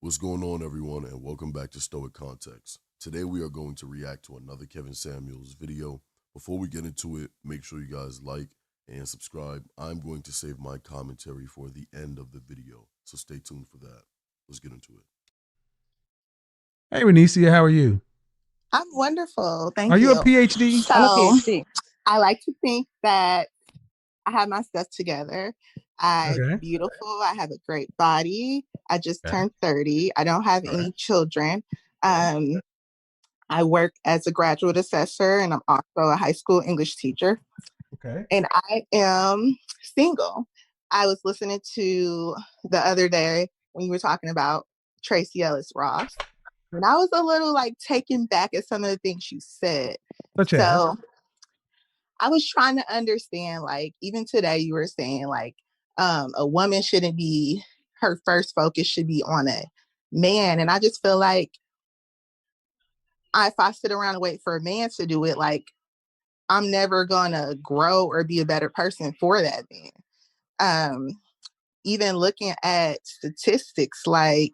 What's going on, everyone, and welcome back to Stoic Context. Today, we are going to react to another Kevin Samuels video. Before we get into it, make sure you guys like and subscribe. I'm going to save my commentary for the end of the video, so stay tuned for that. Let's get into it. Hey, Renicia, how are you? I'm wonderful. Are Thank you a you. PhD? I'm a PhD. I like to think that I have my stuff together. I'm Okay. beautiful. I have a great body. I just Okay. turned 30. I don't have All right. any children. Um, I work as a graduate assessor and I'm also a high school English teacher. Okay. And I am single. I was listening to the other day when you were talking about Tracy Ellis Ross. And I was a little like taken back at some of the things you said. Such as? So I was trying to understand, like, even today you were saying, like, a woman shouldn't be, her first focus should be on a man. And I just feel like if I sit around and wait for a man to do it, like, I'm never going to grow or be a better person for that man. Um, Even looking at statistics, like,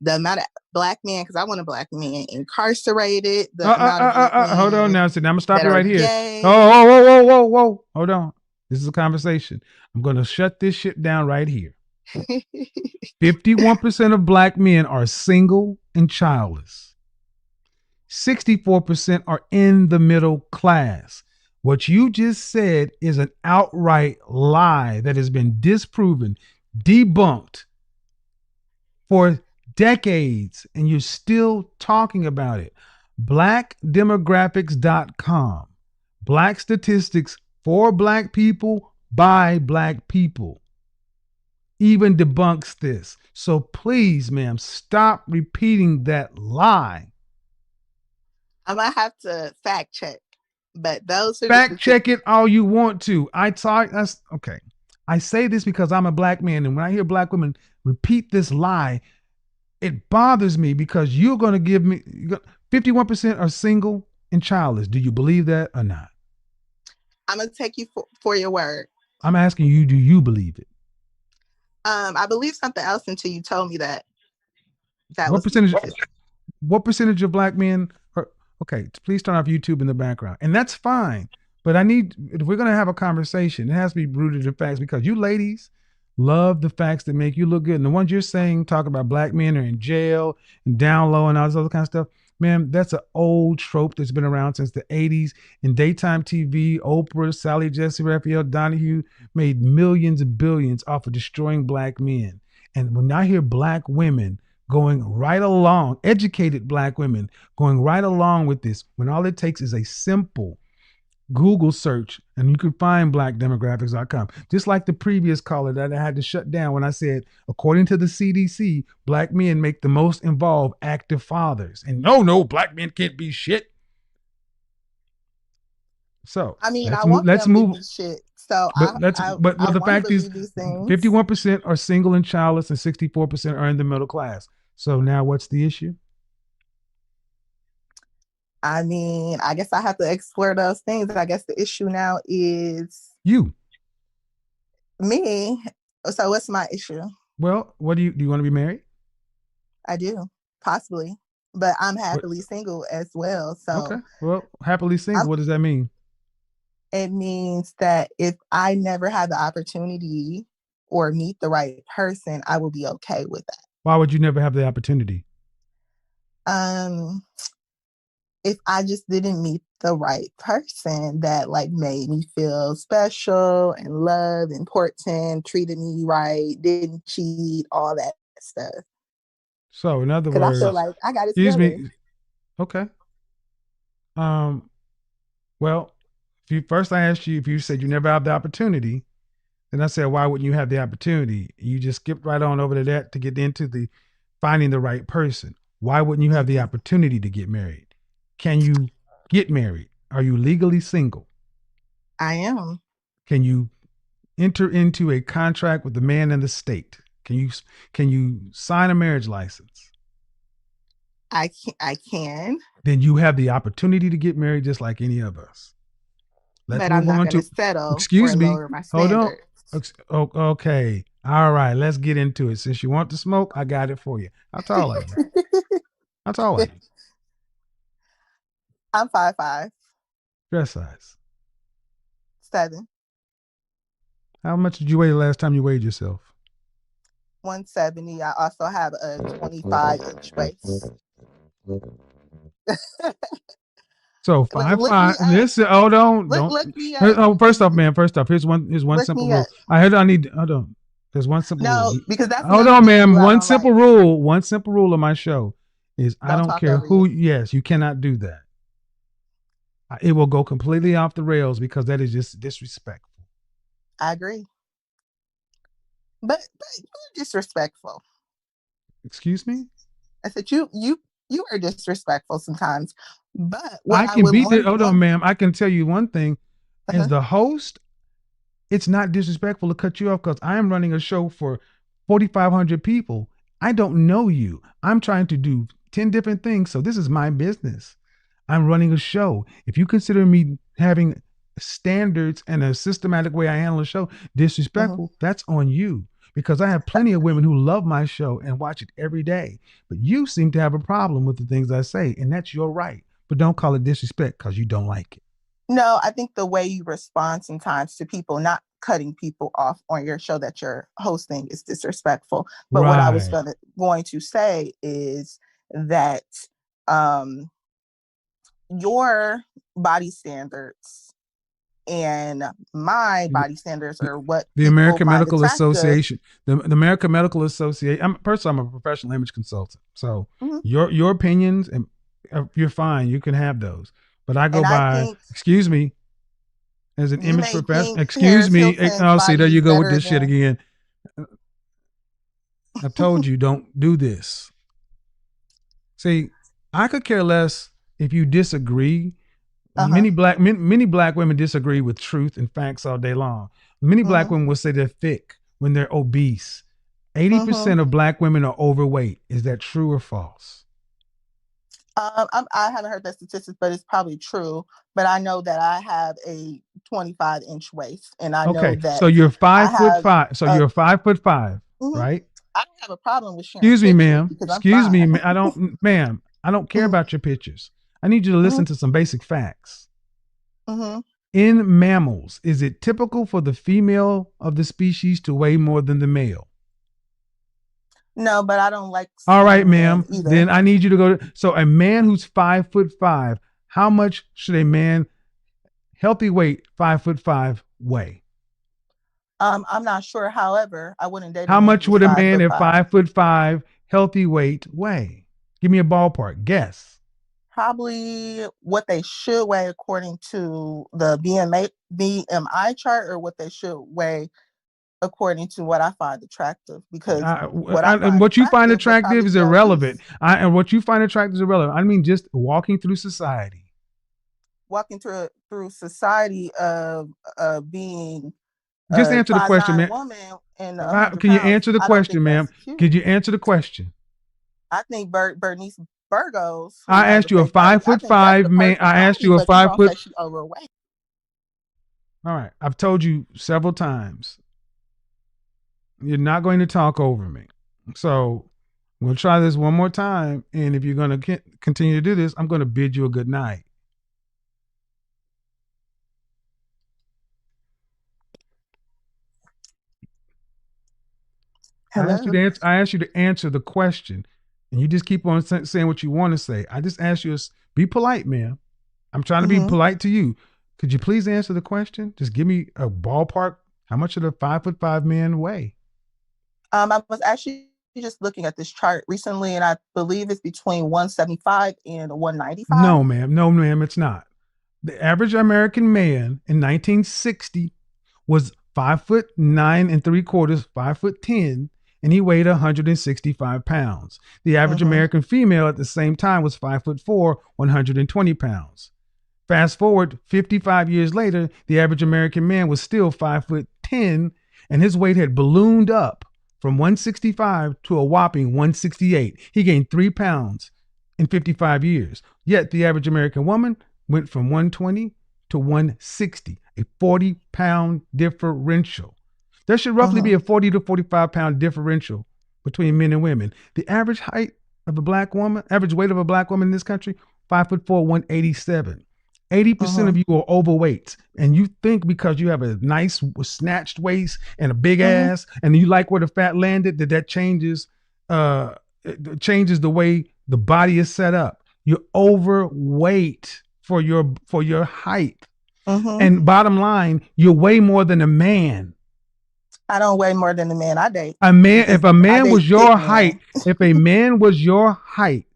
the amount of black men, because I want a black man incarcerated, the amount of black Hold on men now. So now I'm gonna stop that you are right here. gay. Oh, whoa, whoa, whoa, whoa, whoa. Hold on. This is a conversation. I'm gonna shut this shit down right here. 51% of black men are single and childless. 64% are in the middle class. What you just said is an outright lie that has been disproven, debunked for decades, and you're still talking about it. Blackdemographics.com, black statistics for black people by black people, even debunks this. So please, ma'am, stop repeating that lie. I might have to fact check, but those are the Fact statistics. check it all you want to. That's okay. I say this because I'm a black man, and when I hear black women repeat this lie, it bothers me because you're going to give me 51% are single and childless. Do you believe that or not? I'm gonna take you for your word. I'm asking you, do you believe it? I believe something else until you told me that What was. percentage? What percentage of black men are okay? Please turn off YouTube in the background, and that's fine. But I need, if we're going to have a conversation, it has to be rooted in facts because you ladies love the facts that make you look good. And the ones you're saying talk about black men are in jail and down low and all this other kind of stuff. Man, that's an old trope that's been around since the 80s. In daytime TV, Oprah, Sally Jesse Raphael Donahue made millions and billions off of destroying black men. And when I hear black women going right along, educated black women going right along with this, when all it takes is a simple Google search and you can find blackdemographics.com. Just like the previous caller that I had to shut down when I said, according to the CDC, black men make the most involved active fathers. And no, black men can't be shit. So I mean, let's I move. want Let's them to move. be shit. So But I the want to fact is, believe these things. 51% are single and childless, and 64% are in the middle class. So now, what's the issue? I mean, I guess I have to explore those things. I guess the issue now is You. me. So what's my issue? Well, what do you want to be married? I do, possibly, but I'm What? happily single as well. So Okay. Well, happily single. I'm, What does that mean? it means that if I never have the opportunity or meet the right person, I will be okay with that. Why would you never have the opportunity? Um, if I just didn't meet the right person that like made me feel special and loved, important, treated me right, didn't cheat, all that stuff. So, in other Because I feel words, like I got it excuse together. me. Okay. Um. Well, if you first I asked you if you said you never have the opportunity, then I said why wouldn't you have the opportunity? You just skipped right on over to that to get into the finding the right person. Why wouldn't you have the opportunity to get married? Can you get married? Are you legally single? I am. Can you enter into a contract with the man in the state? Can you sign a marriage license? I can, Then you have the opportunity to get married just like any of us. Let's but I'm move not on going to to, settle or excuse me, lower my hold on. standards. Okay. All right. Let's get into it. Since you want the smoke, I got it for you. How tall are you? How tall are you? I'm 5'5", Dress size. 7, How much did you weigh the last time you weighed yourself? 170. I also have a 25-inch waist. So Look me 5'5". up. Listen, hold on, don't. Look me up. Oh, first off, man. First off, here's one Look simple me up. rule. I need. Hold on. There's one simple rule. No, because that's Hold another on, thing ma'am. too I don't like. One simple rule of my show is I Don't don't talk care over who. you. Yes, you cannot do that. It will go completely off the rails because that is just disrespectful. I agree. But you're disrespectful. Excuse me? I said you are disrespectful sometimes. But what I I can would be the. Hold on, one ma'am. I can tell you one thing. As uh-huh. the host, it's not disrespectful to cut you off because I am running a show for 4,500 people. I don't know you. I'm trying to do 10 different things. So this is my business. I'm running a show. If you consider me having standards and a systematic way I handle a show disrespectful, that's on you. Because I have plenty of women who love my show and watch it every day. But you seem to have a problem with the things I say, and that's your right. But don't call it disrespect because you don't like it. No, I think the way you respond sometimes to people not cutting people off on your show that you're hosting is disrespectful. But what I was Right. going to say is that your body standards and my body standards are what The people American find Medical attractive. Association, the American Medical Association. I'm a professional image consultant, so Mhm. your opinions and you're fine. You can have those, but I go And I by. think Excuse me, as an you image may professional. think Excuse Paris me. Hilton's I'll see. There body you is go with better this shit than. again. I told you don't do this. See, I could care less if you disagree. Uh-huh. Many black women disagree with truth and facts all day long. Many black Mm-hmm. women will say they're thick when they're obese. 80% Mm-hmm. of black women are overweight. Is that true or false? I haven't heard that statistics, but it's probably true. But I know that I have a 25-inch waist, and I know Okay, that so you're I five foot have five. So a. you're 5'5", Mhm. right? I don't have a problem with sharing Excuse me, pictures ma'am. because I'm Excuse me, fine. I don't, ma'am. I don't care Mm-hmm. about your pictures. I need you to listen Mm-hmm. to some basic facts. Mm-hmm. In mammals, is it typical for the female of the species to weigh more than the male? No, but I don't like All right, skinny men ma'am. either. Then I need you to go to. So a man who's 5'5", how much should a man healthy weight 5'5" weigh? I'm not sure. However, I wouldn't date a How man much who was would a five man foot at five. 5'5" healthy weight weigh? Give me a ballpark. Guess. Probably what they should weigh according to the BMI chart, or what they should weigh according to what I find attractive. Because what I And find what you find attractive would attractive probably is be irrelevant. obese. And what you find attractive is irrelevant. I mean, just walking through society. Walking through society of being Just a answer the question, 5'9" man. woman and 100 Can you pounds, answer the I don't question, think ma'am? that's cute. Could you answer the question? I think Bernice Burgos, who I has a asked you a fake body, five I foot think that's five the man. perfect I asked body, you a but you 5 don't say foot. she's overweight. All right. I've told you several times. You're not going to talk over me. So we'll try this one more time. And if you're going to continue to do this, I'm going to bid you a good night. Hello. I asked you to answer the question, and you just keep on saying what you want to say. I just asked you to be polite, man. I'm trying to be Mm-hmm. polite to you. Could you please answer the question? Just give me a ballpark. How much should a 5'5" man weigh? I was actually just looking at this chart recently, and I believe it's between 175 and 195. No, ma'am. No, ma'am. It's not. The average American man in 1960 was 5'9¾", 5'10", and he weighed 165 pounds. The average Mm-hmm. American female at the same time was 5'4", 120 pounds. Fast forward 55 years later, the average American man was still 5'10", and his weight had ballooned up from 165 to a whopping 168. He gained 3 pounds in 55 years. Yet the average American woman went from 120 to 160, a 40-pound differential. There should roughly be a 40 to 45 pound differential between men and women. The average height of a black woman, average weight of a black woman in this country, 5'4", 187. 80% of you are overweight, and you think because you have a nice snatched waist and a big ass, and you like where the fat landed, that changes the way the body is set up. You're overweight for your height, and bottom line, you weigh more than a man. I don't weigh more than a man I date. If a man was your height, if a man was your height,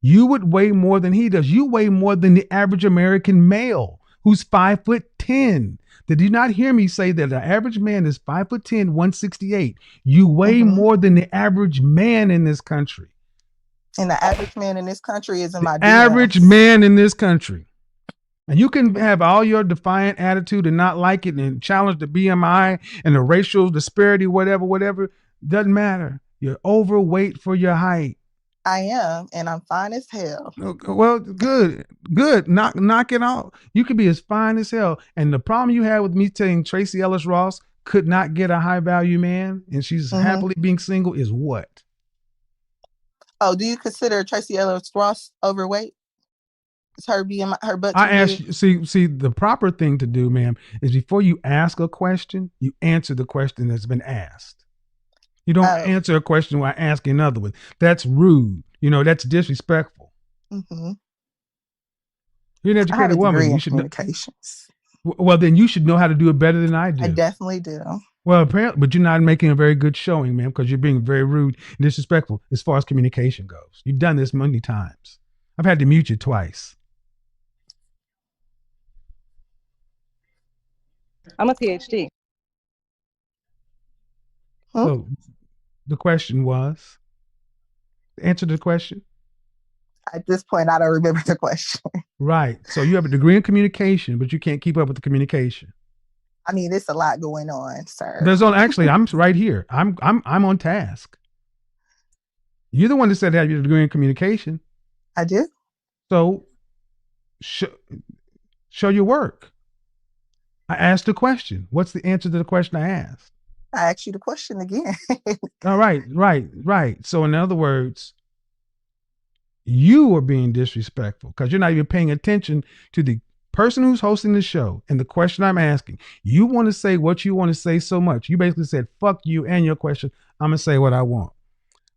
you would weigh more than he does. You weigh more than the average American male who's 5'10". Did you not hear me say that the average man is 5'10", 168? You weigh more than the average man in this country. And the average man in this country is in my DMs. Average man in this country. And you can have all your defiant attitude and not like it and challenge the BMI and the racial disparity, whatever. Doesn't matter. You're overweight for your height. I am, and I'm fine as hell. Well, good. Knock it off. You could be as fine as hell. And the problem you had with me saying Tracy Ellis Ross could not get a high value man, and she's happily being single, is what? Oh, do you consider Tracy Ellis Ross overweight? Is her BMI, her butt? I asked you, see, the proper thing to do, ma'am, is before you ask a question, you answer the question that's been asked. You don't answer a question while asking another one. That's rude. That's disrespectful. You're an educated woman. You should communications. Well, then you should know how to do it better than I do. I definitely do. Well, apparently, but you're not making a very good showing, ma'am, because you're being very rude and disrespectful as far as communication goes. You've done this many times. I've had to mute you twice. I'm a PhD. So the question was, answer the question. At this point, I don't remember the question. Right. So you have a degree in communication, but you can't keep up with the communication. I mean, there's a lot going on, sir. I'm right here. I'm on task. You're the one that said have your degree in communication. I do. So show your work. I asked the question. What's the answer to the question I asked? I asked you the question again. All right. So in other words, you are being disrespectful because you're not even paying attention to the person who's hosting the show and the question I'm asking. You want to say what you want to say so much. You basically said, fuck you and your question. I'm going to say what I want.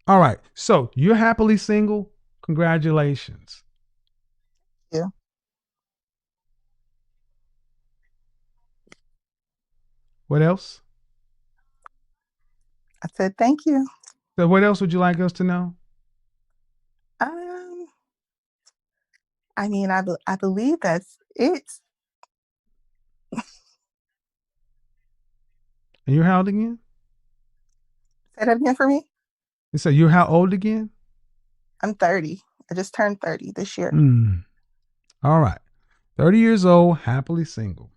All right. So you're happily single. Congratulations. Yeah. What else? I said, thank you. So what else would you like us to know? I mean, I believe that's it. And you're how old again? Say that again for me. And so you're how old again? I'm 30. I just turned 30 this year. All right. 30 years old, happily single.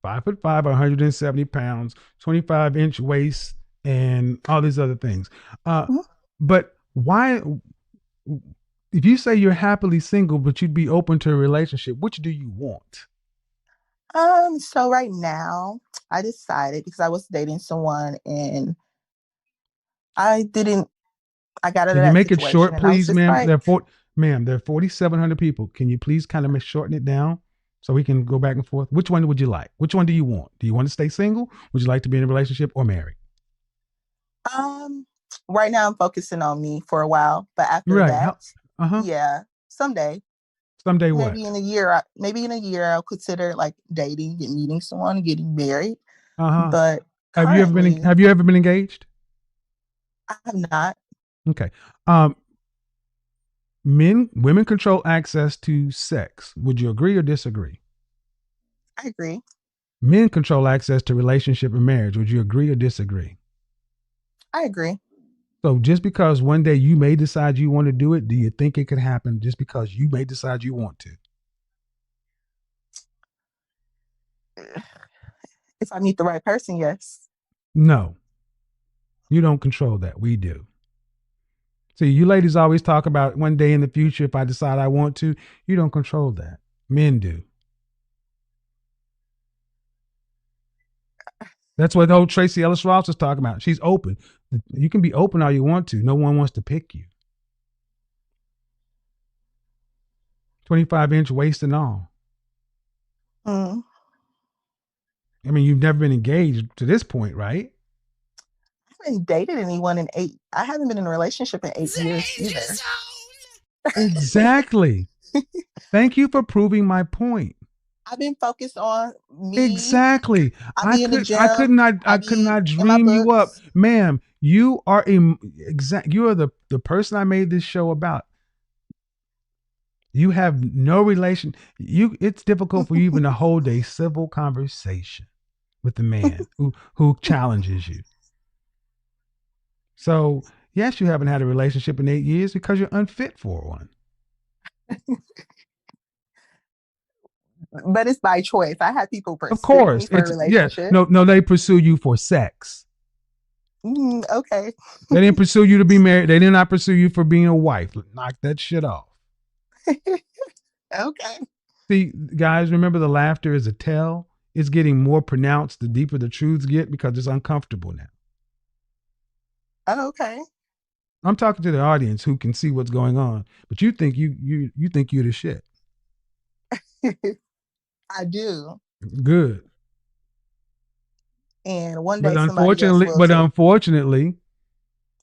5'5", 170 pounds, 25-inch waist, and all these other things. But why, if you say you're happily single, but you'd be open to a relationship, which do you want? So right now, I decided because I was dating someone and I got out of that situation. Can you make it short, please, ma'am? Like, there are 4,700 people. Can you please kind of shorten it down so we can go back and forth? Which one would you like? Which one do you want? Do you want to stay single? Would you like to be in a relationship or married? Right now I'm focusing on me for a while, but after that, yeah, someday. Someday what? Maybe in a year, I'll consider like dating and meeting someone and getting married. But have you ever been engaged? I have not. Okay. Women control access to sex. Would you agree or disagree? I agree. Men control access to relationship and marriage. Would you agree or disagree? I agree. So just because one day you may decide you want to do it, do you think it could happen just because you may decide you want to? If I meet the right person, yes. No, you don't control that. We do. See, you ladies always talk about one day in the future, if I decide I want to. You don't control that. Men do. That's what the whole Tracy Ellis Ross is talking about. She's open. You can be open all you want to. No one wants to pick you. 25-inch waist and all. Mm. I mean, you've never been engaged to this point, right? I haven't dated anyone in 8. I haven't been in a relationship in 8 years either. Exactly. Thank you for proving my point. I've been focused on me. Exactly. I be in the gym. I could not dream you up, ma'am. You are You are the person I made this show about. You have no relation. It's difficult for you even to hold a civil conversation with the man who challenges you. So yes, you haven't had a relationship in 8 years because you're unfit for one. But it's by choice. I had people pursue Of course, me for a relationship. No, they pursue you for sex. Okay. They didn't pursue you to be married. They did not pursue you for being a wife. Knock that shit off. Okay. See, guys, remember the laughter is a tell. It's getting more pronounced the deeper the truths get because it's uncomfortable now. Okay. I'm talking to the audience who can see what's going on, but you think you think you're the shit. I do. Good. And one day But somebody else will too. unfortunately,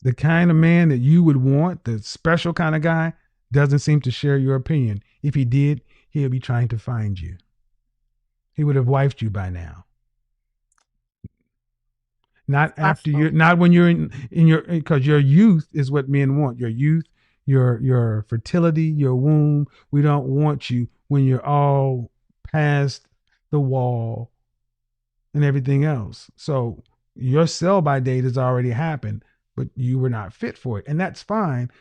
the kind of man that you would want, the special kind of guy, doesn't seem to share your opinion. If he did, he'll be trying to find you. He would have wifed you by now. Not after you, not when you're in your, because your youth is what men want. Your youth, your fertility, your womb. We don't want you when you're all past the wall and everything else. So your sell by date has already happened, but you were not fit for it. And that's fine.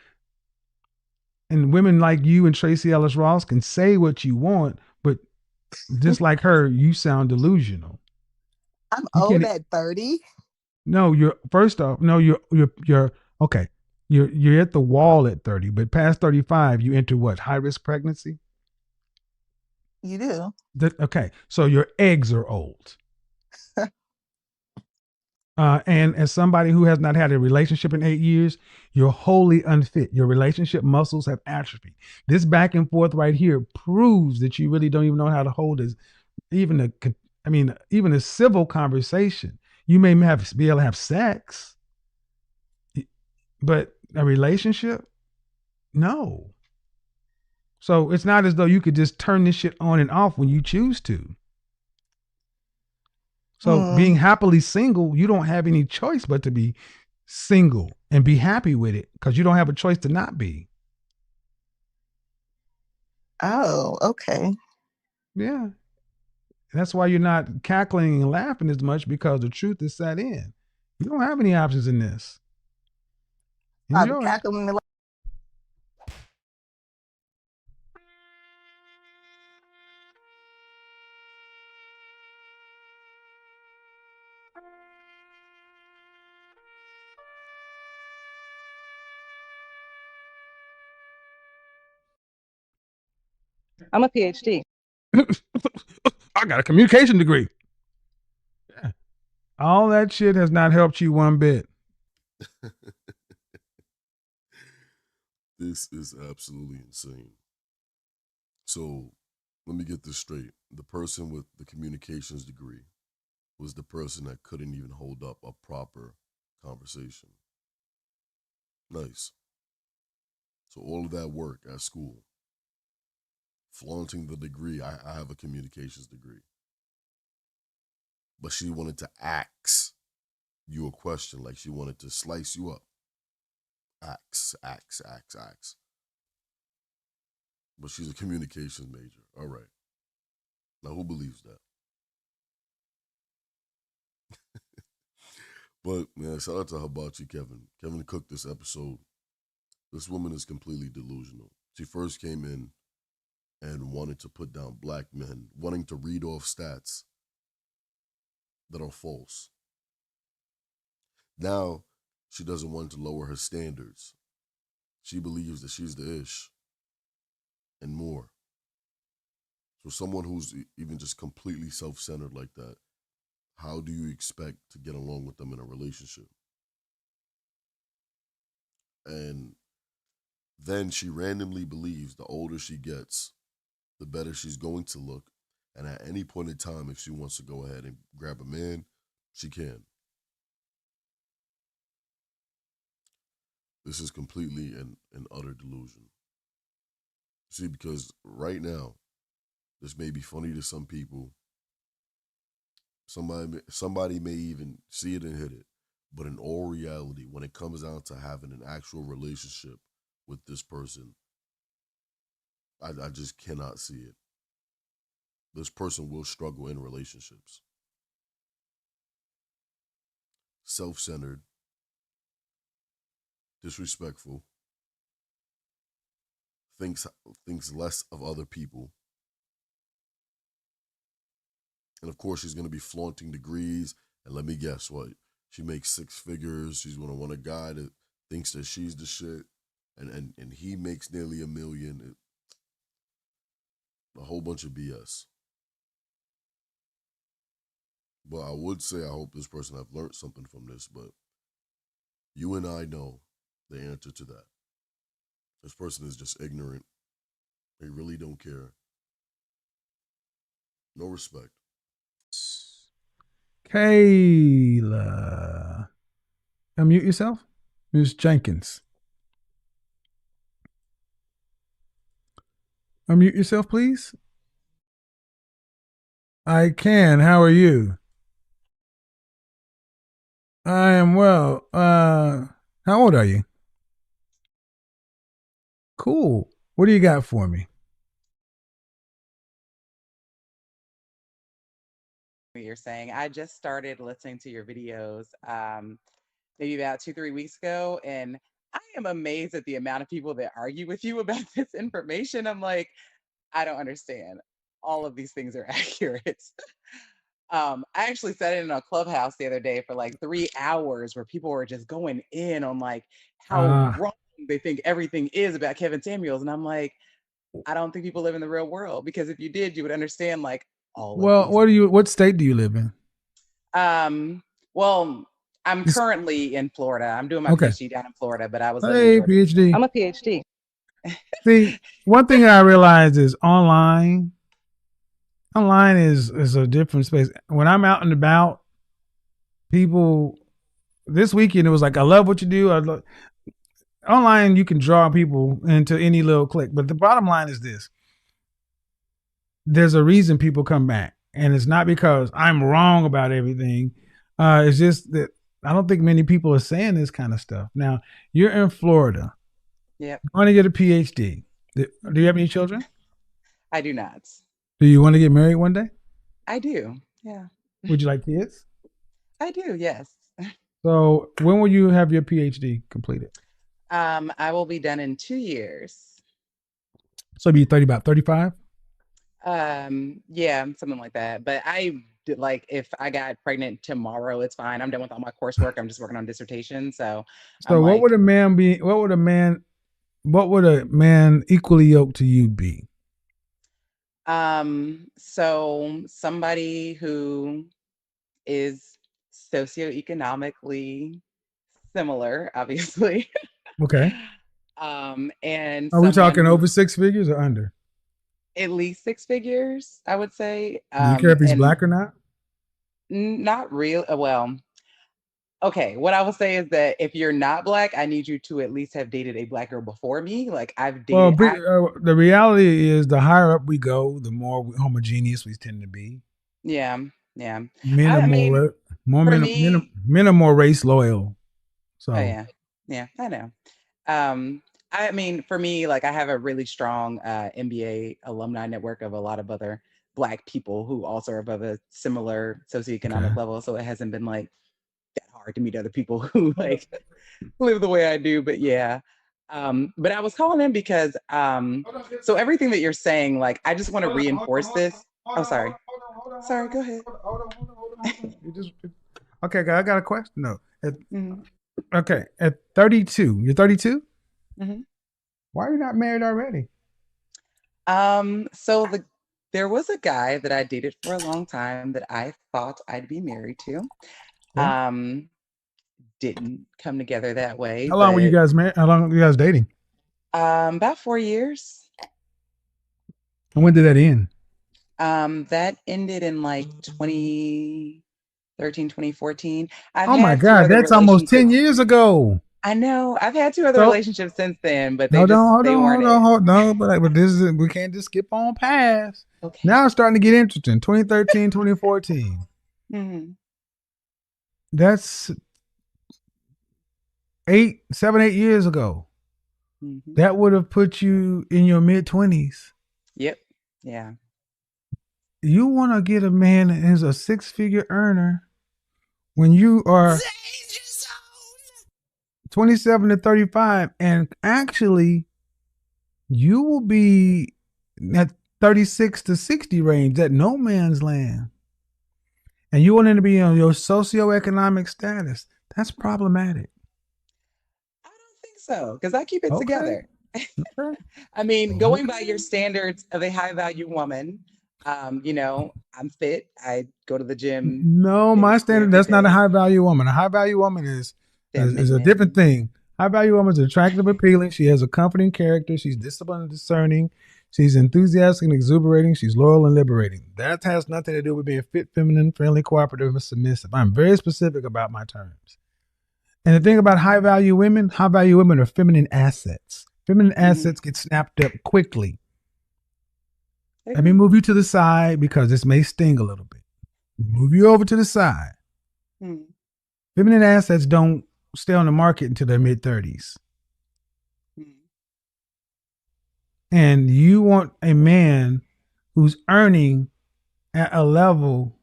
And women like you and Tracy Ellis Ross can say what you want, but just like her, you sound delusional. I'm old at 30. No, you're first off, no, you're okay. You're at the wall at 30, but past 35, you enter what? High risk pregnancy? You do. Okay. So your eggs are old. And as somebody who has not had a relationship in 8 years, you're wholly unfit. Your relationship muscles have atrophied. This back and forth right here proves that you really don't even know how to hold even a civil conversation. You may be able to have sex, but a relationship, no. So it's not as though you could just turn this shit on and off when you choose to. So being happily single, you don't have any choice but to be single and be happy with it because you don't have a choice to not be. Oh, okay. Yeah. That's why you're not cackling and laughing as much because the truth is set in. You don't have any options in this. Enjoy. Cackling. I'm a PhD. I got a communication degree. Yeah. All that shit has not helped you one bit. This is absolutely insane. So let me get this straight. The person with the communications degree was the person that couldn't even hold up a proper conversation. Nice. So all of that work at school, flaunting the degree, I have a communications degree. But she wanted to ask you a question, like she wanted to slice you up. Ask. But she's a communications major. All right. Now, who believes that? But, man, shout out to Hibachi Kevin. Kevin cooked this episode. This woman is completely delusional. She first came in and wanted to put down black men, wanting to read off stats that are false. Now, she doesn't want to lower her standards. She believes that she's the ish and more. So someone who's even just completely self-centered like that, how do you expect to get along with them in a relationship? And then she randomly believes the older she gets, the better she's going to look. And at any point in time, if she wants to go ahead and grab a man, she can. This is completely an utter delusion. See, because right now, this may be funny to some people. Somebody may even see it and hit it. But in all reality, when it comes down to having an actual relationship with this person, I just cannot see it. This person will struggle in relationships. Self-centered, disrespectful, thinks less of other people. And of course, she's going to be flaunting degrees. And let me guess what? She makes 6 figures. She's going to want a guy that thinks that she's the shit. And he makes nearly $1 million. A whole bunch of BS. But I would say I hope this person have learned something from this. But you and I know the answer to that. This person is just ignorant. They really don't care. No respect. Kayla. Unmute yourself. Ms. Jenkins. Unmute yourself, please. I can. How are you? I am well. How old are you? Cool. What do you got for me? You're saying I just started listening to your videos maybe about 2-3 weeks ago, and I am amazed at the amount of people that argue with you about this information. I'm like, I don't understand. All of these things are accurate. I actually sat in a clubhouse the other day for like 3 hours where people were just going in on like how wrong they think everything is about Kevin Samuels. And I'm like, I don't think people live in the real world, because if you did, you would understand like all of these. What state do you live in? Well, I'm currently in Florida. I'm doing my Okay. PhD down in Florida, but I was living in Georgia. PhD. I'm a PhD. See, one thing I realized is online is a different space. When I'm out and about, people, this weekend it was like, I love what you do. Online, you can draw people into any little click. But the bottom line is this: there's a reason people come back, and it's not because I'm wrong about everything. It's just that I don't think many people are saying this kind of stuff. Now, you're in Florida. Yep. You want to get a PhD. Do you have any children? I do not. Do you want to get married one day? I do. Yeah. Would you like kids? I do. Yes. So when will you have your PhD completed? I will be done in 2 years. So be about 35? Yeah, something like that. But I did, like, if I got pregnant tomorrow, it's fine. I'm done with all my coursework. I'm just working on dissertation. So what like, would a man be? What would a man equally yoked to you be? so somebody who is socioeconomically similar, obviously. Okay. And Are we talking who, over 6 figures or under? at least 6 figures, I would say. Do you care if he's and black or not? not real. Well, okay. What I would say is that if you're not black, I need you to at least have dated a black girl before me. Like I've Well, dated. the reality is the higher up we go, the more homogeneous we tend to be. Yeah, yeah. Men are I mean, for me, men are more race loyal. So oh yeah, I know. I mean, for me, like I have a really strong MBA alumni network of a lot of other black people who also are above a similar socioeconomic level. So it hasn't been like that hard to meet other people who like live the way I do. But yeah. But I was calling in because so everything that you're saying, like I just want to reinforce this. Oh, sorry. Sorry, go ahead. Okay, I got a question. No. Mhm. Okay, at 32, you're 32? Mhm. Why are you not married already? So There was a guy that I dated for a long time that I thought I'd be married to. Okay. Didn't come together that way, How long were you but guys married? How long were you guys dating? about 4 years. And when did that end? That ended in like 2013, 2014. I've Oh my had two God, other that's almost 10 relationships. years ago. I know I've had two other So relationships since then, but hold on, hold they on, weren't hold on, it. hold on. But this is, we can't just skip on past. Okay. Now it's starting to get interesting. 2013, 2014. Hmm. That's 7, 8 years ago. Hmm. That would have put you in your mid-20s. Yep. Yeah. You want to get a man that is a 6-figure earner when you are 27 to 35, and actually you will be at 36 to 60 range, at no man's land. And you want him to be on your socioeconomic status. That's problematic. I don't think so because I keep it Okay. together. Okay. I mean, going by Okay. your standards of a high value woman, I'm fit. I go to the gym No, maybe my three or standard, four that's not a days. high value woman. A high value woman is a different Feminine. thing. High value woman is attractive, appealing. She has a comforting character. She's disciplined and discerning. She's enthusiastic and exuberating. She's loyal and liberating. That has nothing to do with being fit, feminine, friendly, cooperative, and submissive. I'm very specific about my terms. And the thing about high value women are feminine assets. Feminine Hmm. assets get snapped up quickly. I Let me agree. move you to the side because this may sting a little bit. Move you over to the side. Hmm. Feminine assets don't stay on the market until their mid-30s. Hmm. And you want a man who's earning at a level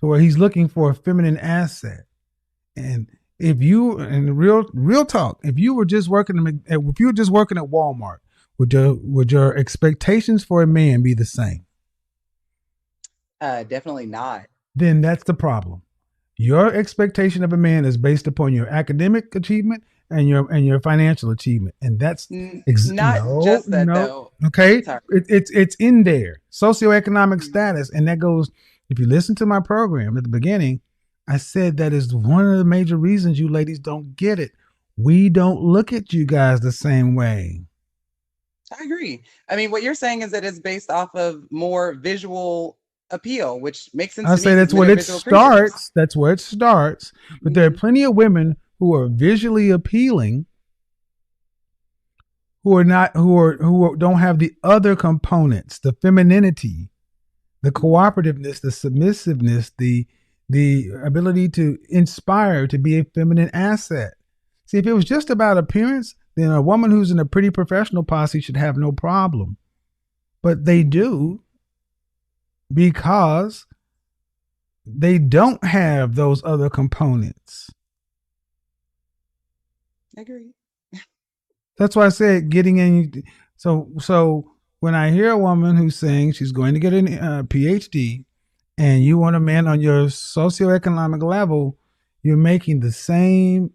to where he's looking for a feminine asset. And if you, and real talk, if you were just working at Walmart, would your expectations for a man be the same? Definitely not. Then that's the problem. Your expectation of a man is based upon your academic achievement and your financial achievement, and that's Not no, just that no. though. Okay, Sorry. it's in there. Socioeconomic Mhm. status, and that goes. If you listen to my program at the beginning, I said that is one of the major reasons you ladies don't get it. We don't look at you guys the same way. I agree. I mean, what you're saying is that it's based off of more visual appeal, which makes sense I to me say because that's men what are it visual creatures. starts. That's where it starts. But there are Hmm. plenty of women who are visually appealing who don't have the other components, the femininity, the cooperativeness, the submissiveness, the ability to inspire, to be a feminine asset. See, if it was just about appearance, then a woman who's in a pretty professional posse should have no problem. But they do, because they don't have those other components. I agree. That's why I said getting in. So when I hear a woman who's saying she's going to get a PhD, and you want a man on your socioeconomic level, you're making the same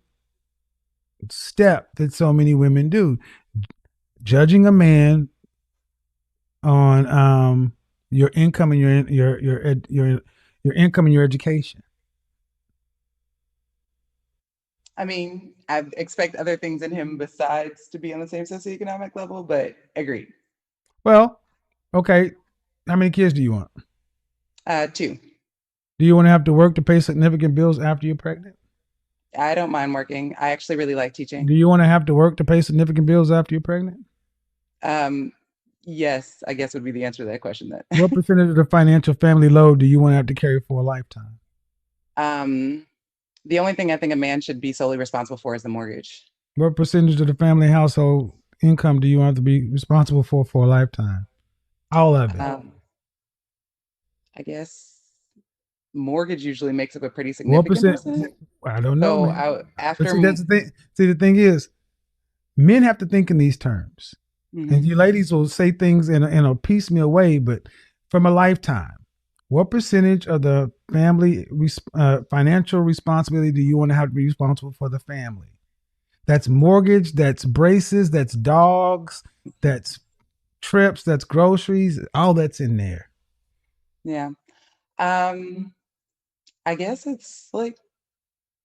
step that so many women do, judging a man on your income and your income and your education. I mean, I expect other things in him besides to be on the same socioeconomic level, but agreed. Well, okay. How many kids do you want? Two. Do you want to have to work to pay significant bills after you're pregnant? I don't mind working. I actually really like Do teaching. you want to have to work to pay significant bills after you're pregnant? Um, yes, I guess would be the answer to that question then. What percentage of the financial family load do you want to have to carry for a lifetime? um, the only thing I think a man should be solely responsible for is the mortgage. What percentage of the family household income do you have to be responsible for a lifetime? All of it. Um, I guess mortgage usually makes up a pretty What significant percent? percent. I don't know, So man. But after, see, that's the thing. See, the thing is, men have to think in these terms, and mhm. you ladies will say things in a piecemeal way, but from a lifetime. What percentage of the family financial responsibility do you want to have to be responsible for the family? That's mortgage, that's braces, that's dogs, that's trips, that's groceries, all that's in there. Yeah. I guess it's like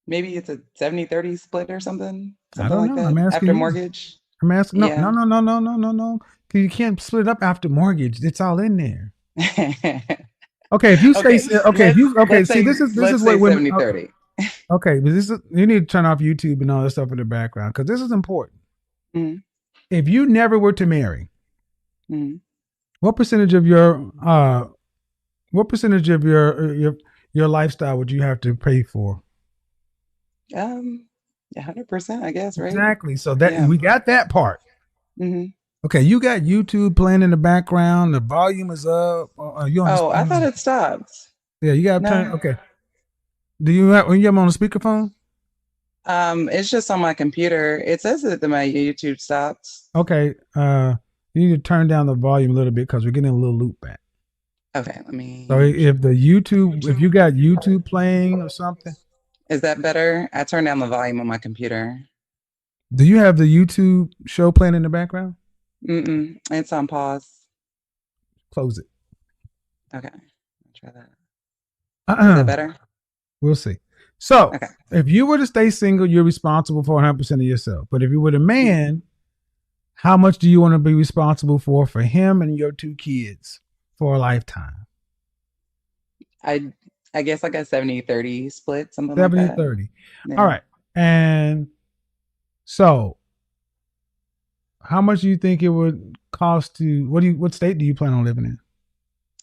maybe it's a 70-30 split or something, I something don't like know. I'm that asking after you. mortgage. I'm asking. No, Yeah. no, no, no, no, no, no, no. 'Cause you can't split it up after mortgage. It's all in there. Okay, if you say Okay, okay, if you okay, see this is let's what say women. 70-30. Okay, but this is you need to turn off YouTube and all this stuff in the background because this is important. Mm-hmm. If you never were to marry, Mm-hmm. what percentage of your your lifestyle would you have to pay for? 100%, I guess, right? Exactly. So that Yeah. we got that part. Mm-hmm. Okay, you got YouTube playing in the background. The volume is up. You on Oh, I thought the it stopped. yeah? You got to turn. No. Okay. Do you have when you have 'em on a speakerphone? It's just on my computer. It says that my YouTube stopped. Okay. You need to turn down the volume a little bit because we're getting a little loop back. Okay, let So me. if you got YouTube playing or something, Is that better? I turned down the volume on my computer. do you have the YouTube show playing in the background? It's on pause. Close it. Okay, I'll try that. Is that better? We'll see. So, Okay. if you were to stay single, you're responsible for 100% of yourself. But if you were a man, how much do you want to be responsible for him and your 2 kids for a lifetime? I guess like a 70-30 split, something like 70 that. 30. Yeah. All right. And so, how much do you think it would cost to what state do you plan on living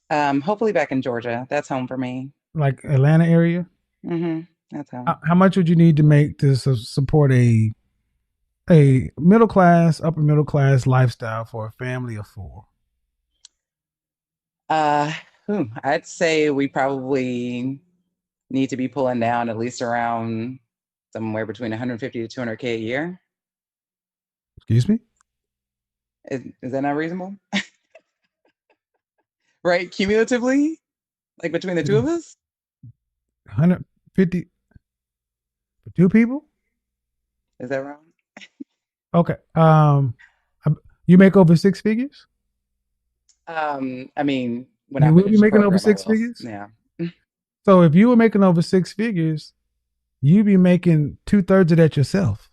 in? Hopefully back in Georgia. That's home for me. Like Atlanta area? That's home. How much would you need to make to support a middle class, upper middle class lifestyle for a family of 4? I'd say we probably need to be pulling down at least around somewhere between 150 to 200K a year. Excuse me? Is that not reasonable? Right? Cumulatively? Like between the 2 of us? 150 for 2 people? Is that wrong? Okay. You make over 6 figures? I mean, when You I will be finish the making over program, I 6 will. figures? Yeah. So if you were making over 6 figures, you'd be making 2/3 of that yourself.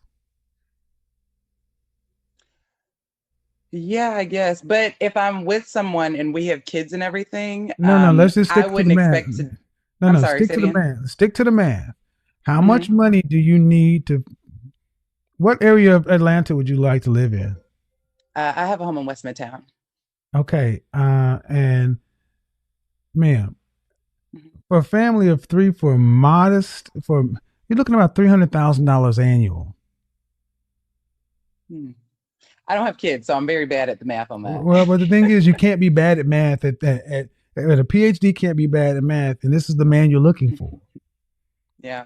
Yeah, I guess. But if I'm with someone and we have kids and everything, No, let's just I stick to the wouldn't math. expect to. I'm No, sorry, stick say to it the again. math. Stick to the math. How Mhm. much money do you need to what area of Atlanta would you like to live in? I have a home in West Midtown. Okay. And ma'am, Mhm. for a family of 3 you're looking about $300,000 annual. I don't have kids, so I'm very bad at the math on that. Well, but the thing is, you can't be bad at math. At a PhD can't be bad at math, and this is the man you're looking for. Yeah.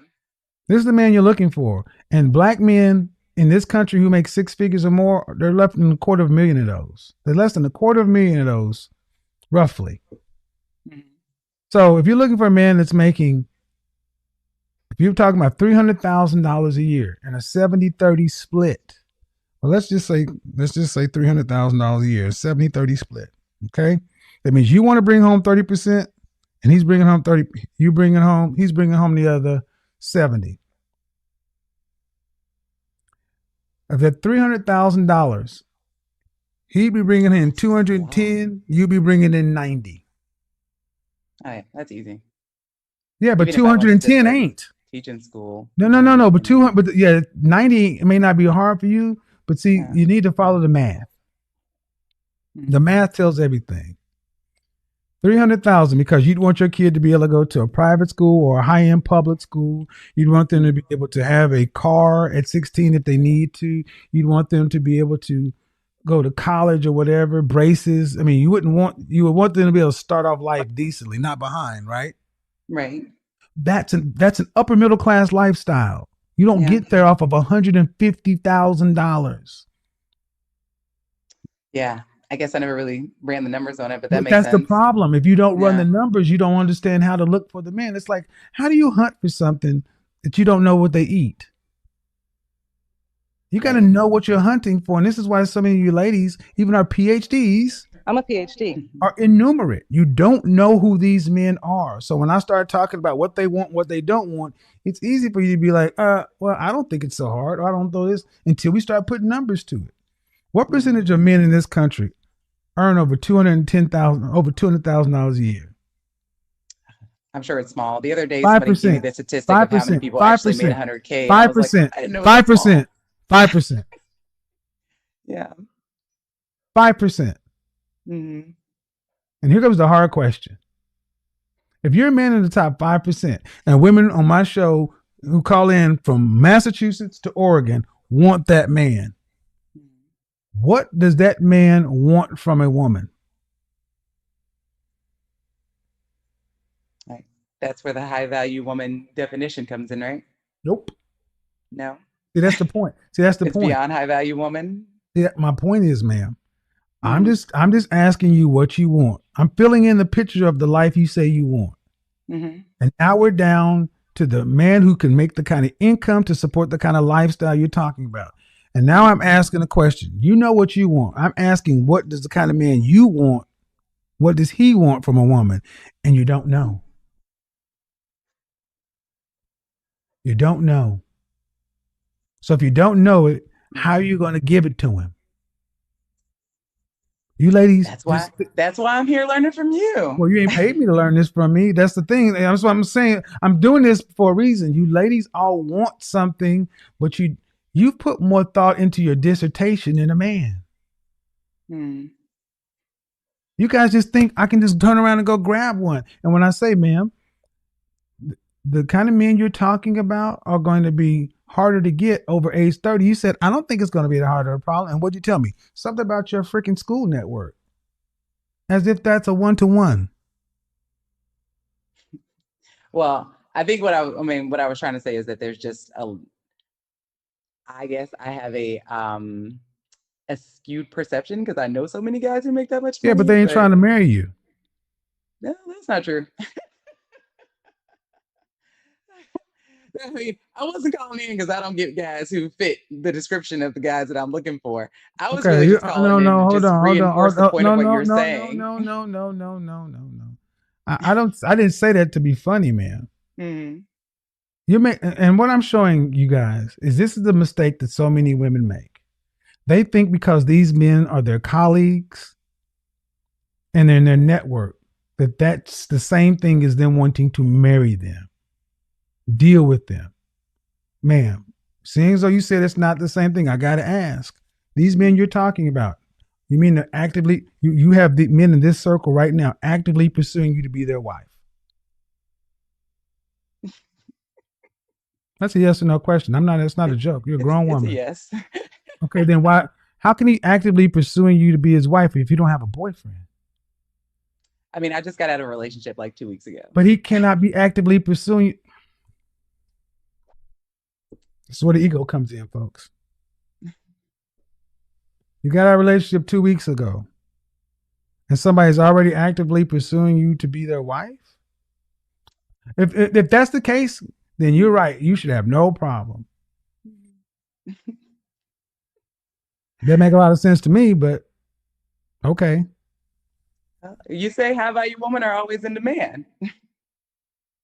This is the man you're looking for. And black men in this country who make 6 figures or more, they're less than $250,000 of those. They're less than $250,000 of those, roughly. Mhm. So if you're looking for a man that's making, if you're talking about $300,000 a year and a 70-30 split, well, let's just say $300,000 a year, 70-30 split. Okay, that means you want to bring home 30%, and he's bringing home 30. You bring it home. He's bringing home the other 70. Of that $300,000, he'd be bringing in 210. You'd be bringing in 90. All right, that's easy. Yeah, but Even if I went to 210 just a ain't. teaching school. No. But 200. But yeah, 90. It may not be hard for you, but see, Yeah. you need to follow the math. Mhm. The math tells everything. 300,000 because you'd want your kid to be able to go to a private school or a high-end public school. You'd want them to be able to have a car at 16 if they need to. You'd want them to be able to go to college or whatever, braces. I mean, you would want them to be able to start off life decently, not behind, right? Right. That's an upper middle class lifestyle. You don't Yeah. get there off of $150,000. Yeah. I guess I never really ran the numbers on it, but that But makes that's the sense. problem. If you don't run Yeah. the numbers, you don't understand how to look for the man. It's like, how do you hunt for something that you don't know what they eat? You got to Right. know what you're hunting for. And this is why so many of you ladies, even our PhDs, I'm a PhD. are innumerate. You don't know who these men are. So when I start talking about what they want, what they don't want, it's easy for you to be like, well, I don't think it's so hard. Or I don't know this until we start putting numbers to it. What percentage of men in this country earn over $200,000 a year? I'm sure it's small. The other day, somebody gave me the statistic of how many people actually made 100K. And I was like, I didn't know it was that small. 5%. Yeah. 5%. Mm-hmm. And here comes the hard question. If you're a man in the top 5%, and women on my show who call in from Massachusetts to Oregon want that man, what does that man want from a woman? Right. That's where the high value woman definition comes in, right? Nope. No. See, that's the point. It's beyond high value woman. See, my point is, ma'am, I'm just asking you what you want. I'm filling in the picture of the life you say you want. Mm-hmm. And now we're down to the man who can make the kind of income to support the kind of lifestyle you're talking about. And now I'm asking a question. You know what you want. I'm asking, what does the kind of man you want? What does he want from a woman? And you don't know. You don't know. So if you don't know it, how are you going to give it to him? You ladies. That's why I'm here learning from you. Well, you ain't paid me to learn this from me. That's the thing. That's what I'm saying. I'm doing this for a reason. You ladies all want something, but you've put more thought into your dissertation than a man. You guys just think I can just turn around and go grab one. And when I say, ma'am, the kind of men you're talking about are going to be harder to get over age 30. You said, I don't think it's going to be a harder problem. And what'd you tell me? Something about your freaking school network. As if that's a one-to-one. Well, I think what I was trying to say is that there's just I guess I have a skewed perception because I know so many guys who make that much money. Yeah, but they ain't trying to marry you. No, that's not true. I mean, I wasn't calling in because I don't get guys who fit the description of the guys that I'm looking for. I was really just calling in to just reinforce the point of what you're saying. No. I didn't say that to be funny, man. Mm-hmm. And what I'm showing you guys is this is the mistake that so many women make. They think because these men are their colleagues and they're in their network, that that's the same thing as them wanting to marry them. Deal with them. Ma'am, seeing as though you said it's not the same thing, I got to ask. These men you're talking about, you mean they're actively, you have the men in this circle right now actively pursuing you to be their wife? That's a yes or no question. It's not a joke. You're a grown woman. Yes. Okay, then how can he actively pursuing you to be his wife if you don't have a boyfriend? I mean, I just got out of a relationship like 2 weeks ago. But he cannot be actively pursuing you. That's where the ego comes in, folks. You got out of a relationship 2 weeks ago, and somebody's already actively pursuing you to be their wife? If that's the case, then you're right. You should have no problem. That make a lot of sense to me, but okay. You say high value women are always in demand.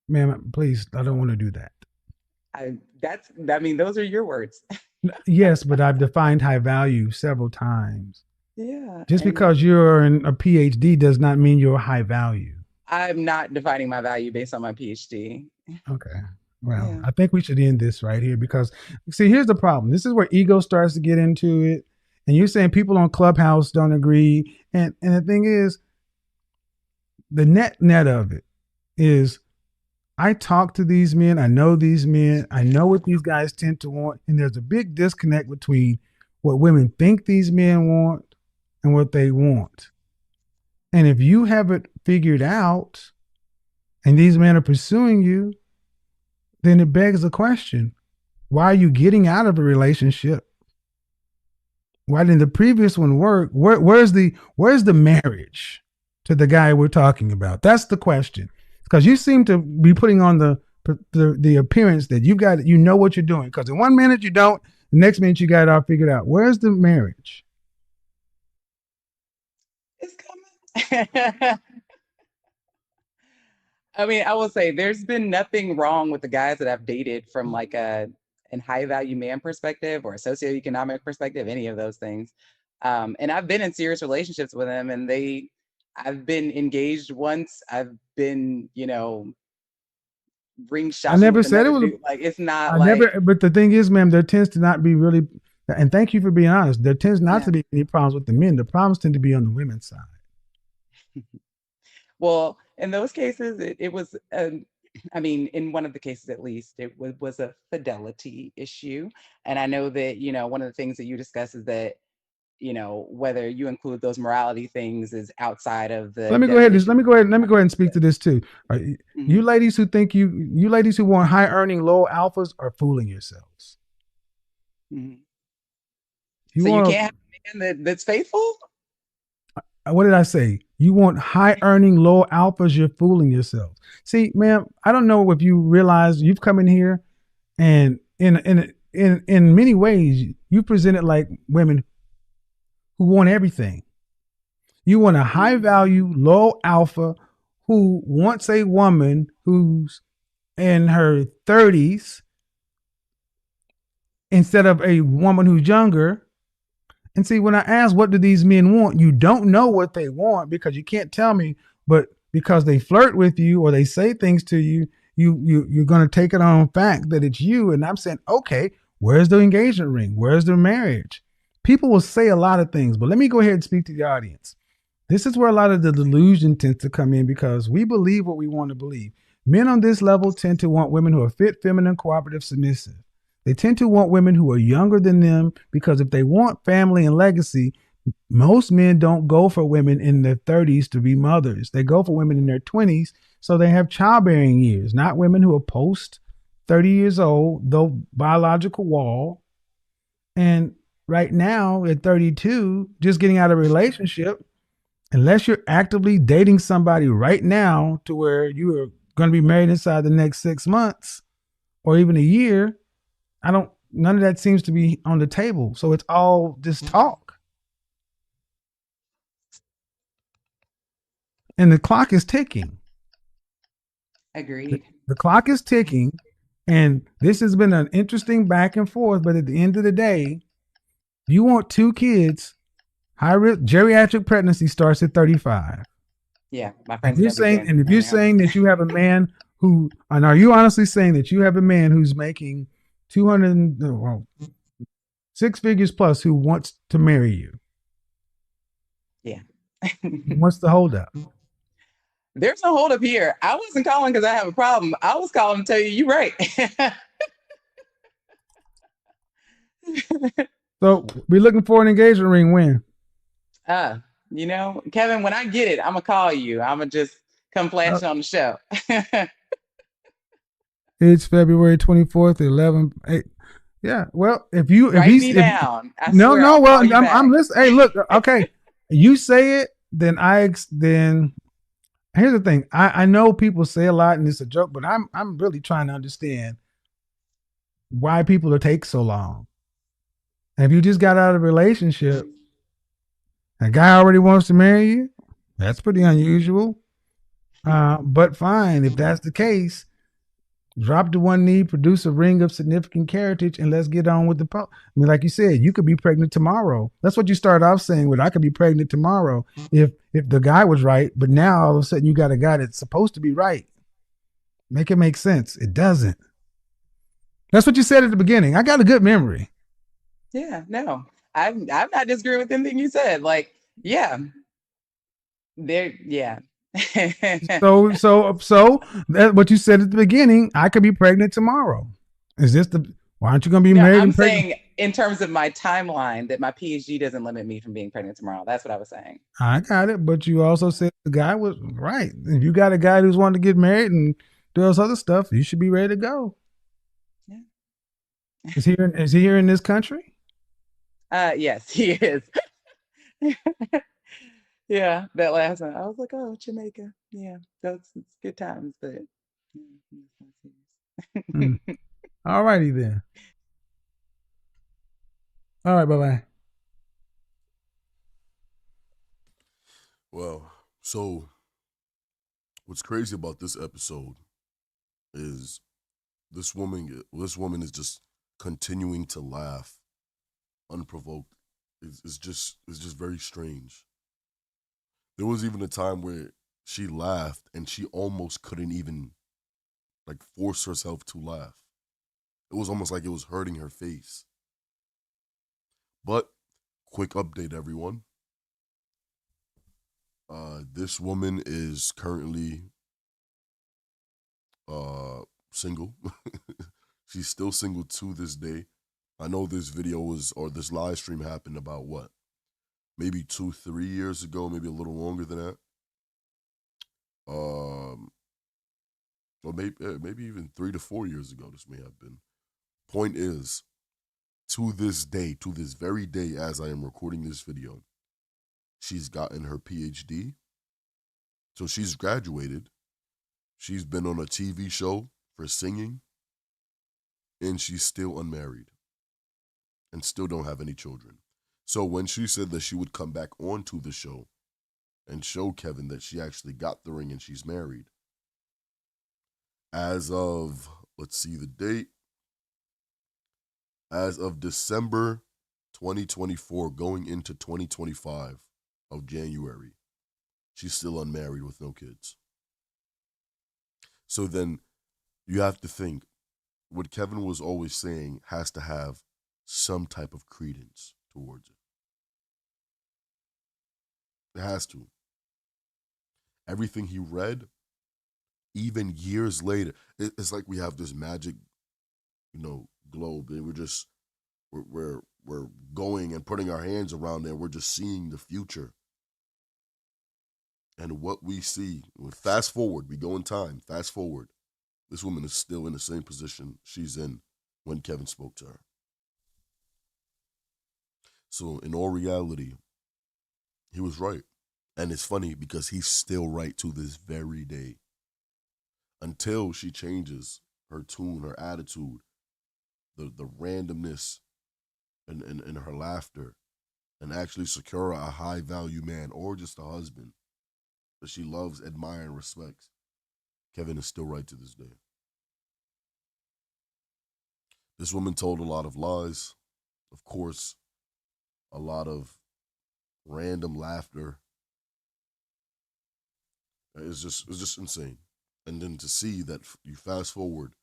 Ma'am, please, I don't want to do that. Those are your words. Yes, but I've defined high value several times. Yeah. Just because you're a PhD does not mean you're high value. I'm not defining my value based on my PhD. Okay. Well, yeah. I think we should end this right here because, see, here's the problem. This is where ego starts to get into it. And you're saying people on Clubhouse don't agree. And the thing is, the net of it is, I talk to these men. I know these men. I know what these guys tend to want. And there's a big disconnect between what women think these men want and what they want. And if you have it figured out and these men are pursuing you, then it begs the question, why are you getting out of a relationship? Why didn't the previous one work? Where's the marriage to the guy we're talking about? That's the question. Because you seem to be putting on the appearance that you know what you're doing. Because in 1 minute you don't, the next minute you got it all figured out. Where's the marriage? It's coming. I mean, I will say there's been nothing wrong with the guys that I've dated from like a an high value man perspective or a socioeconomic perspective, any of those things. And I've been in serious relationships with them, and I've been engaged once. I've been, ring I shopping never with said it another was. dude. Like it's not I like, never. But the thing is, ma'am, there tends to not be really. And thank you for being honest. There tends not yeah. to be any problems with the men. The problems tend to be on the women's side. Well, in those cases, it was, I mean, in one of the cases at least, it was a fidelity issue. And I know that, one of the things that you discuss is that, whether you include those morality things is outside of the Let me go ahead. definition. Let me go ahead and speak to this too. You Mhm. ladies who think you ladies who want high earning low alphas are fooling yourselves. Mhm. You So you want can't have a man that's faithful? what did I say? You want high earning low alphas, you're fooling yourselves. See, ma'am, I don't know if you realize you've come in here and in many ways you present it like women who want everything. You want a high Mhm. value, low alpha who wants a woman who's in her 30s instead of a woman who's younger. And see, when I ask what do these men want, you don't know what they want because you can't tell me, but because they flirt with you or they say things to you, you're going to take it on fact that it's you. And I'm saying, okay, where's the engagement ring? Where's the marriage? People will say a lot of things, but let me go ahead and speak to the audience. This is where a lot of the delusion tends to come in because we believe what we want to believe. Men on this level tend to want women who are fit, feminine, cooperative, submissive. They tend to want women who are younger than them because if they want family and legacy, most men don't go for women in their 30s to be mothers. They go for women in their 20s so they have childbearing years, not women who are post 30 years old, though biological wall. And right now at 32, just getting out of a relationship, unless you're actively dating somebody right now to where you are going to be married inside the next 6 months or even a year, none of that seems to be on the table. So it's all just talk. And the clock is ticking. Agreed. The clock is ticking. And this has been an interesting back and forth. But at the end of the day, you want 2 kids, high risk geriatric pregnancy starts at 35. Yeah, my friends are gonna be getting If you're pregnant. saying that you have a man who, and are you honestly saying that you have a man who's making 200, well, 6 figures plus who wants to marry you? Yeah. What's the holdup? There's no hold up here. I wasn't calling because I have a problem. I was calling to tell you you're right. So we're looking for an engagement ring when? uh, Kevin, when I get it, I'm gonna call you. I'm gonna just come flash Uh, it on the show. it's February 24th, 11. Yeah. Well, if Write he's, me if down. I no, swear no, I'll well, call you I'm back. listening. Hey, look, okay. You say it, then here's the thing. I know people say a lot and it's a joke, but I'm really trying to understand why people take so long. If you just got out of a relationship, a guy already wants to marry you, that's pretty unusual. But fine, if that's the case, drop to one knee, produce a ring of significant heritage, and let's get on with I mean, like you said, you could be pregnant tomorrow. That's what you started off saying with I could be pregnant tomorrow if the guy was right, but now all of a sudden you got a guy that's supposed to be right. Make it make sense. It doesn't. That's what you said at the beginning. I got a good memory. Yeah, no, I'm not disagreeing with anything you said. Like, yeah, yeah. So that what you said at the beginning. I could be pregnant tomorrow. Is this the? Why aren't you going to be No, married I'm and pregnant? saying in terms of my timeline that my PhD doesn't limit me from being pregnant tomorrow. That's what I was saying. I got it, but you also said the guy was right. If you got a guy who's wanting to get married and do all this other stuff, you should be ready to go. Yeah. Is he here in this country? Yes, he is. Yeah, that last one. I was like, oh, Jamaica. Yeah, that's it's good times, but Hmm. All righty then. All right, bye bye. Well, So what's crazy about this episode is this woman is just continuing to laugh unprovoked. It's just very strange. There was even a time where she laughed and she almost couldn't even like force herself to laugh. It was almost like it was hurting her face. But quick update, everyone. This woman is currently single. She's still single to this day. I know this video this live stream happened about what? Maybe 2-3 years ago, maybe a little longer than that. Or maybe even 3 to 4 years ago, this may have been. Point is, to this day, to this very day, as I am recording this video, she's gotten her PhD. So she's graduated. She's been on a TV show for singing, and she's still unmarried and still don't have any children. So when she said that she would come back onto the show and show Kevin that she actually got the ring and she's married, as of, let's see the date, as of December 2024, going into 2025 of January, she's still unmarried with no kids. So then you have to think, what Kevin was always saying has to have some type of credence towards it. It has to. Everything he read, even years later, it's like we have this magic, globe, and we're going and putting our hands around there. We're just seeing the future. And what we see, fast forward, we go in time, fast forward, this woman is still in the same position she's in when Kevin spoke to her. So in all reality, he was right. And it's funny because he's still right to this very day. Until she changes her tune, her attitude, the randomness in her laughter, and actually secure a high value man or just a husband that she loves, admires, and respects. Kevin is still right to this day. This woman told a lot of lies, of course, a lot of random laughter. It's just insane. And then to see that you fast forward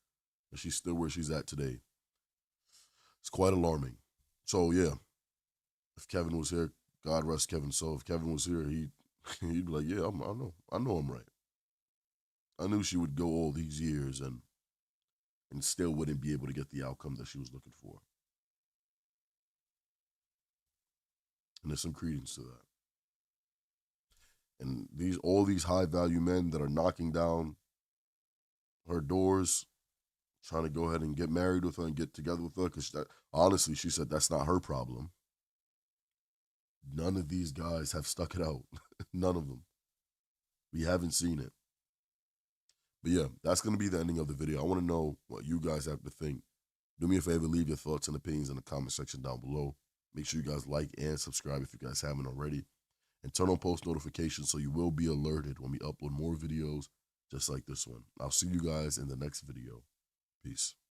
and she's still where she's at today, it's quite alarming. So yeah, if Kevin was here, God rest Kevin's soul. If Kevin was here, he'd be like, yeah, I know I'm right. I knew she would go all these years and still wouldn't be able to get the outcome that she was looking for. And there's some credence to that. And all these high value men that are knocking down her doors, trying to go ahead and get married with her and get together with her, because honestly, she said that's not her problem. None of these guys have stuck it out. None of them. We haven't seen it. But yeah, that's going to be the ending of the video. I want to know what you guys have to think. Do me a favor, leave your thoughts and opinions in the comment section down below. Make sure you guys like and subscribe if you guys haven't already. And turn on post notifications so you will be alerted when we upload more videos just like this one. I'll see you guys in the next video. Peace.